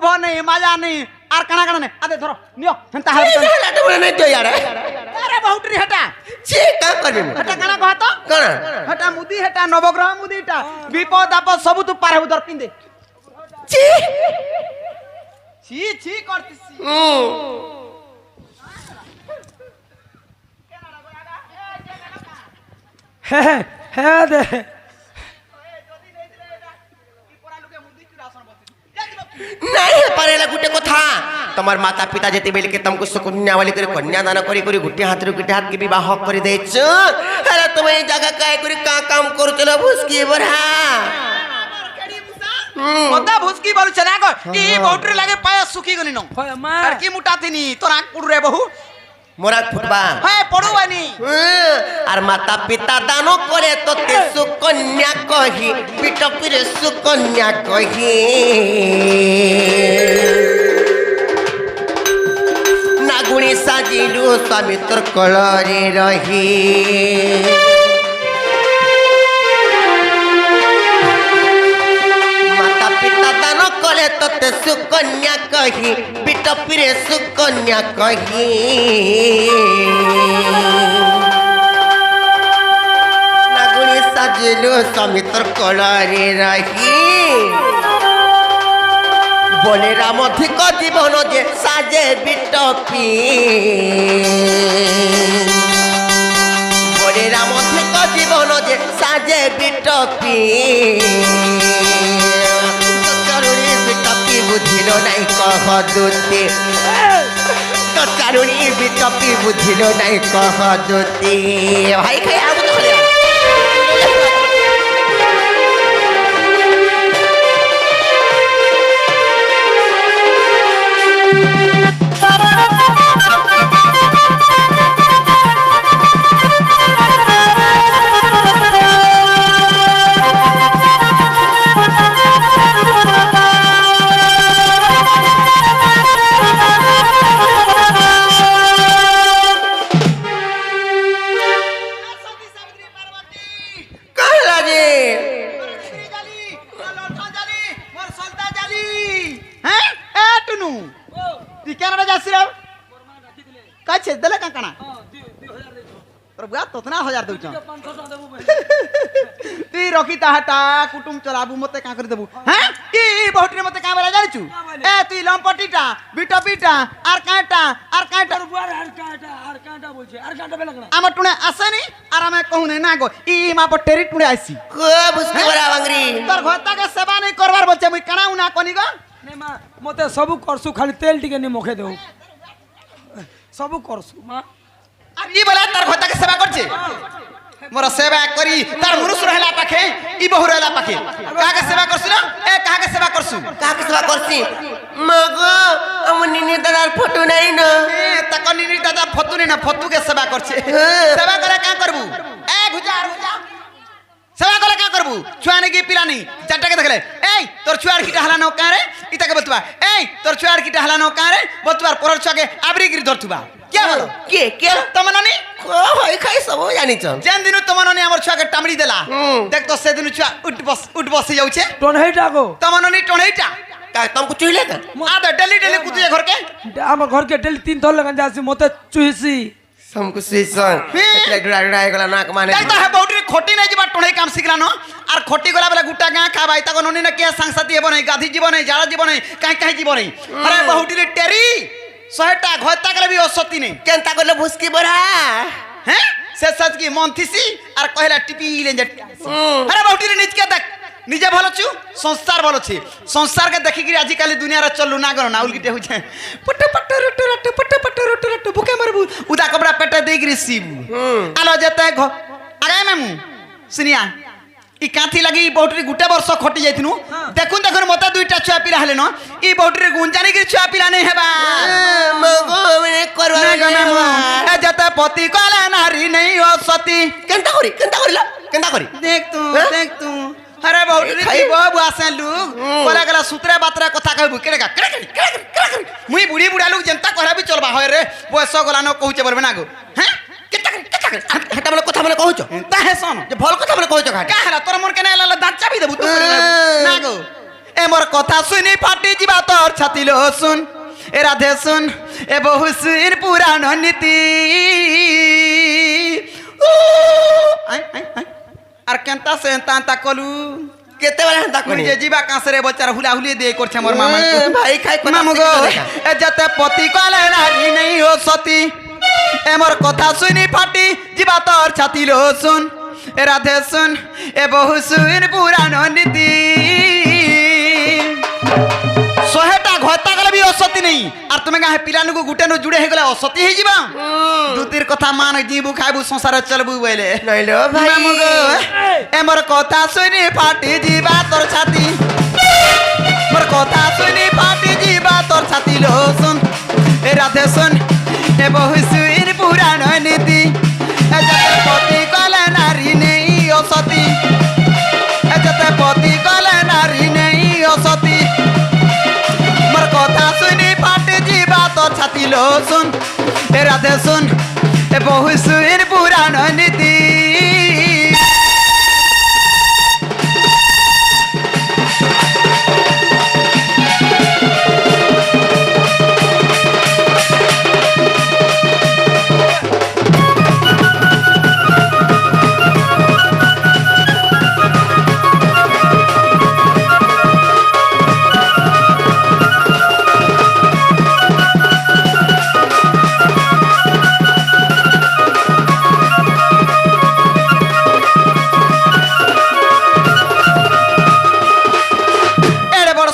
Louvre নেই মজা নেই আর কানা কানা নেই আদে ধরো নিও হেনতা হাল লাটু বলে নাই তো ইয়ারে আরে বহুটরি হেটা ছি কা করিম হেটা কানা কহ তো কানা হেটা মুদি হেটা নবগ্রহ মুদিটা বিপদ আপদ সবু তু পার হবু ধর পিন্দে ছি ছি ছি করতিছি হ্যাঁ হ্যাঁ দে नहीं पारेला गुटे कथा तमर माता पिता जेते बेले के तुमको सुकन्या वाली करे कन्यादान करी करी गुटे हाथ रे गुटे हाथ के विवाह कर देछ अरे तुम ए जगह काय करी का काम कर चलो भुसकी बरहा মদা ভুসকি বলু চনা গো ই বহুটরি লাগে পায়া সুকি গনি ন হয় মা আর কি মুটা তিনি তোর আঁক পুড়রে বহু मोरा फुटबा হ্যাঁ পড়ুবানি আর মাতা পিতা দান করে তোতে সুকন্যা কহি পিট পিরে সুকন্যা কহি নাগুনি সাজিলু স্বামী তোর কলরে রহি মাতা পিতা দান করে তোতে সুকন্যা কহি পিট পিরে সুকন্যা কহি নাগুনি সাজিলু স্বামী তোর কলরে রহি বলে রাম ঠিক জীবন যে সাজে বিটপি বলে রাম ঠিক জীবন যে সাজে বিটপি কারণে বিটপি বুঝিল নাই কহ দুতি তো কারণে বিটপি বুঝিল নাই কহ দুতি ভাই খাই আবু তো हजार दउछ ती रखी ताहटा कुटुम चलाबू मते का कर देबू हैं ई बहुटरे मते का बला जानिचू ए तू लंपटीटा बिटपीटा आर काटा रुपुआर आर काटा बोलछे आर काटा बेला कना हम टुने आसेनी आर हम कहूने ना गो ई मा पटेरी टुने आसी को बुसकी बरा वांगरी तोर घरता के सेवा नहीं करबार बोलछे मुई कणा उना कोनी गो ने मा मते सबु करसु खाली तेल टिके नि मुखे देऊ सबु करसु मा আর ই বলে তার ঘরটাকে সেবা করছে মোর সেবা করি তার মুরুষ রহলা পাখে ই বহু রহলা পাখে কাকে সেবা করছ না এ কাকে সেবা করছু কাকে সেবা করছি মগো আমার নিনি দাদার ফটো নাই না এ তাক নিনি দাদা ফতু নে না ফতুকে সেবা করছে সেবা করে কা করবু এ গুজার গুজা সেবা করে কা করবু ছুয়া নে কি পিলা নি চারটাকে দেখলে এই তোর ছুয়ার কিটা হালানো কারে ইতাকে বলতবা এই তোর ছুয়ার কিটা হালানো কারে বলতবার পরর ছকে আবরি গিরি ধরতুবা क्या बोलो के तमननी ओ होई खाई सब जानी छ जेन दिनु तमननी हमर छुआ के टामड़ी देला देख तो से दिनु छुआ उठ बस जाउछे टोनहेटा गो तमननी टोनहेटा का तुमको चुहिले का आदा डेली डेली कुदिए घर के हमर घर के डेली 3 थोल लगन जासी मते चुहिसी हमको सीसन એટલે ડુડા ગલા નાક માને देखता है बहुटी खोटी नहीं जीवा टोनहे काम सिखला न आर खोटी गला बेला गुटा गा खाबाई तक ननी न के संगसाती हेबो नहीं गाधी जीवन नहीं जाड़ा जीवन नहीं काई काई जीवन नहीं अरे बहुटी रे टेरी सहेटा घोता गले भी असती नहीं केनता गले भुसकी बरा हैं से सच की मनथिसी आर कहला टिपी ले अरे बहुटी रे निज के देख निजे भलो छु संसार भलो छी संसार के देखि कि आजि काली दुनिया रे चलू ना गनो ना उलगिटे हो छे पट पट रट भूखे मरबू उदा कपड़ा पेटे दे गिरी सीब आलो जते घ आगे मेमु सुनिया ई काथी लगी बहुटरी गुटे वर्ष खटी जाइथिनु देखुन देखुन मते दुईटा छुआ पिला हेले न ई बहुटरी गुंजानी गिरी छुआ पिला नहीं हेबा मगो मने करवा ए जते पति कला नारी नहीं हो सती केनता करी देख तू अरे बहुटरी की बाबू आसे लोग बोला गला सूत्रे बात्रा कथा कहबू केड़ेगा केड़े मुई बुढ़ी बुढ़ा लोग जनता कहला भी चलबा होय रे बयस गला न कहूचे बरबे ना गो हैं हेटा बोले कथा बोले कहूच ताहे सन जे भल कथा बोले कहूच का का हला तोर मन के ना दांत चाबी देबू तू ना गो ए এ মোর কথা শুনি ফাটি যা তোর ছাতি লো শুন এ রাধে শুন এ বহু শুন পুরাণ নীতি আর কেনতা সে এন্তা কলু কেতেবেলে হেন্তা করি যে জিবা কাঁসরে বচার হুলা হুলি দিয়ে করছে মোর মামা ভাই খাই কথা মামু গো এ যেতে পতি কলে নারী নেই ও সতী এ মোর কথা শুনি ফাটি যা তোর ছাতি লো শুন এ রাধে শুন এ বহু শুন পুরাণ নীতি শহেটা ঘরতা গেলে বি অসতী নেই আর তুমি গাহে পিলানুকু গুটে নু জুড়ে হয়ে গেলে অসতী হয়ে যাবা দুতির কথা মান জিবু খাইবু সংসার চলবু বলে নইলো ভাই মামু গো এ মোর কথা শুনি ফাটি যা তোর ছাতি মোর কথা শুনি ফাটি যা তোর ছাতি লো শুন এ রাধে শুন এ বহু শুন পুরাণ নীতি এ যেতে পতি কলে নারী নেই অসতী এ যেতে পতি কলে নারী নেই অসতী মোর কথা শুনি ফাটি যা তোর ছাতি লো শুন এ রাধে শুন এ বহু শুন পুরাণ নীতি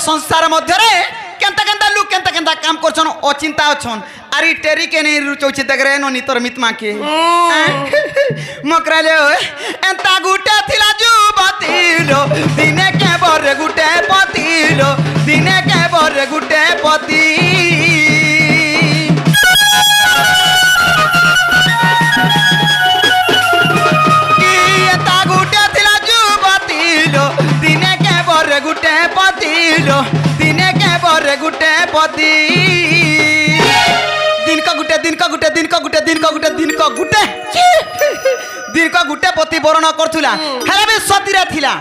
সংসার মধ্যে কেনতা কেনতা লোক কেনতা কেনতা কাম করছন অচিন্তা অছন আর ই টেরি কে নেই রুচৌছি দেখরে ননি তোর মিতমা কে মকরালে এন্তা গুটে থিলা যুবতীলো দিনে কে বরে গুটে পতিলো দিনে কে বরে গুটে পতি কি এন্তা গুটে থিলা যুবতীলো দিনে কে বরে গুটে পতিলো দিনে কে বরে গুটে পতি দিন ক গুটে দিন ক গুটে দিন ক গুটে দিন ক গুটে দিন ক গুটে দিন ক গুটে পতি বরণ করথুলা হেলে বি সতীরে থিলা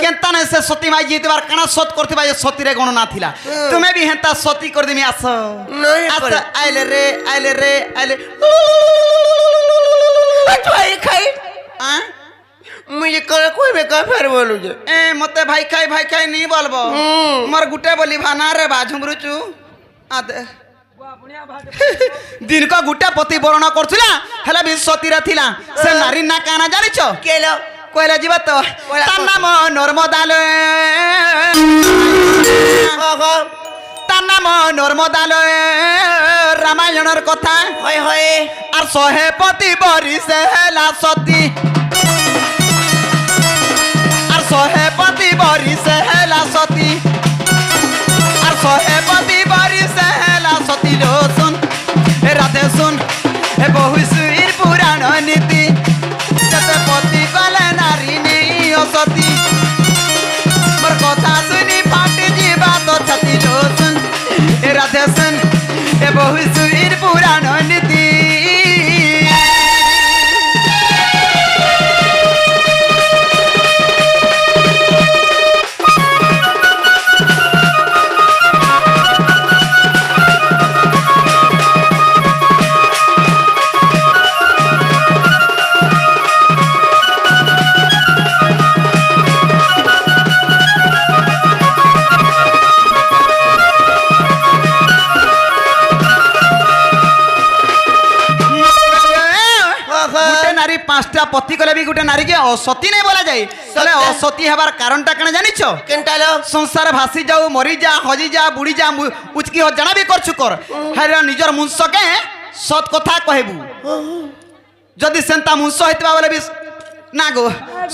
কেনতা না সে সতী মাই জিতবার কানা সত করথিবা যে সতীরে গণনা থিলা তুমি বি হেনতা সতী করে দিমি আস নাই আস আইলে রে আইলে ভাই খাই আ মুঝে করে কইবে কা ফের বলু যে এ মতে ভাই খাই নি বলবো মোর গুটে বলি ভানা রে বাঝুমরুচু আদে দিন ক গুটে পতি বরণ করথিলা হেলে বি সতীরে থিলা সে নারী না কানা জানিছ কেলো কইলা ଯିବା ତ ତା ନାମ ନର୍ମଦାଲୟ ତା ନାମ ନର୍ମଦାଲୟ ରାମାୟଣର କଥା হয় হয় আর 100 পতি বরিশে হেলা সতী আর 100 পতি বরিশে হেলা সতী আর 100 পতি বরিশে হেলা সতী লো শুন এ রাধে শুন এ বহু সুইর পুরাণ নীতি যেতে পতি কলে নারী নেই অসতী মোর কথা শুনি ফাটি যা তোর ছাতি লো শুন এ রাধে শুন এ বহু সুইর পুরাণ নীতি পাঁচটা পতি কলে বি গোটে নারী কে অসতী নাই বলা যায় তাহলে অসতী হবার কারণটা কেন জানিছ কেনটালো সংসার ভাসি যাও মরি যা হজি যা বুড়ি যা উচকি জানা বি করছু কর হ্যাঁ নিজর মুনসকে সৎ কথা কহেবু যদি সেন্তা মুনস হইতবা বলে বি না গো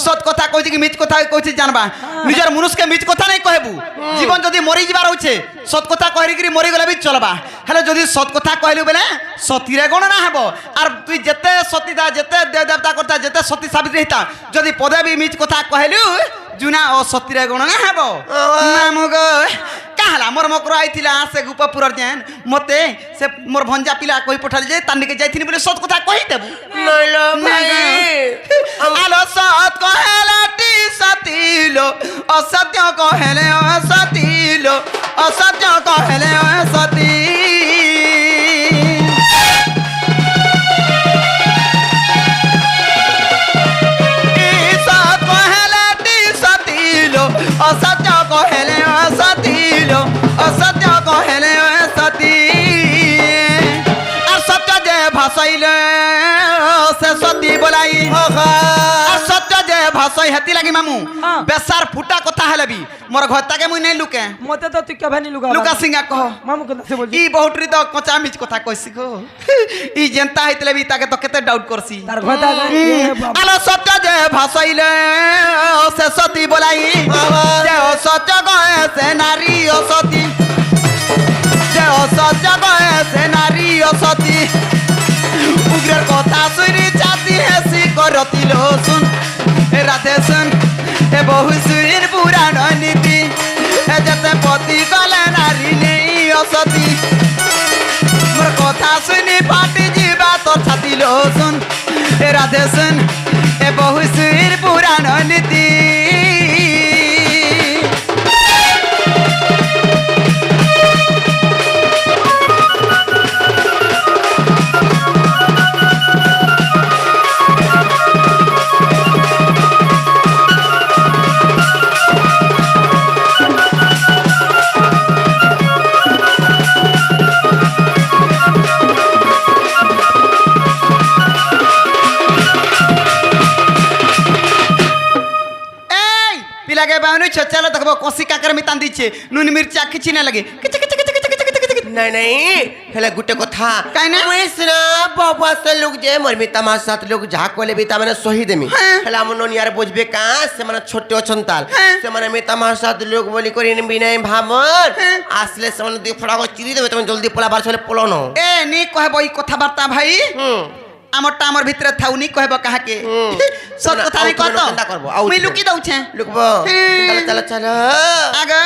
সৎ কথা কইছি কি মিছ কথা কইছি জানবা নিজর মনুষ্যকে মিছ কথা নাই কহেবু জীবন যদি মরি যাবার হচ্ছে সৎ কথা কহিরি মরি গলে বি চলবা হলে যদি সৎ কথা কহিলু বেলে সতীরে গণনা হব আর তুই যেতে সতীদা যেতে দেবতা কথা যেতে সতী সাবিত্রী হইতা যদি পদে বি মিছ কথা কহিলু জুনা ও সতীরে গণনা হব না মুগ ହେଲା ମୋର ମକର ଆଇଥିଲା ସେ ଗୋପପୁର ଯେନ୍ ମତେ ସେ ମୋର ଭଞ୍ଜା ପିଲା କହି ପଠାଲି ଯେ ତାନିକେ ଯାଇଥିନି ବୋଲି ସତ କଥା କହିଦେବୁ ନଇଲୋ ଭାଇ ଆଲୋ ସତ କହେଲା ଟି ସତିଲୋ ଅସତ୍ୟ କହେଲେ ଅସତିଲୋ ଅସତ୍ୟ କହେଲେ ଅସତି অসত্য কহেলে অসতিল অসত্য কহেলে অসতি আর সত্য যে ভাসাইলে সে সতী বলাই আর সত্য যে ভাসাই হেতি লাগি মামু বেসার ফুটা কথা হেলে বি মোর ঘরটাকে মুই নাই লুকে মতে তো তুই কেভানি লুকা লুকা সিংহা কহ মামু কেন সে বলছি ই বহুটরি তো কচা মিছ কথা কইছি গো ই জেনতা হইতলে বি তাকে তো কেতে ডাউট করছি তার ঘটা আলো সত্য যে ভাসাইলে সে সতী বলাই যে অসত্য কহে সে নারী অসতী যে অসত্য কহে সে নারী অসতী উগ্রের কথা শুনি চাতি হেসি করতিল শুন এ রাধে শুন এ বহু শুনির পুরাণ নীতি এ যেতে পতি গলে নারী নেই অসতী মোর কথা শুনি ফাটি যা তোর ছাতিল শুন এ রাধে শুন এ বহু শুনির পুরাণ নীতি लगे बावनु चलो देखबो कोसी काकर मितान दीछे नुन मिर्चा किछि न लगे किच किच किच किच किच किच किच नहीं नहीं हेला गुटे कथा काई ना सुना बाबा से लोग जे मोर मिता मा साथ लोग जा कोले बिता माने सही देमी हेला मन यार बुझबे का से माने छोटे छंताल से माने मिता मा साथ लोग बोली करी बिनाई भामर आसले से माने दि फड़ा को चिरी देबे तुम जल्दी पला बार चले पलनो ए नी कहबो ई कथा वार्ता भाई आमरटा आमर भितरे थाउनी कहबो कहा के सत कथा नहीं कहतो करबो मुई लुकी दउ छे लुकबो चलो चलो चलो आगे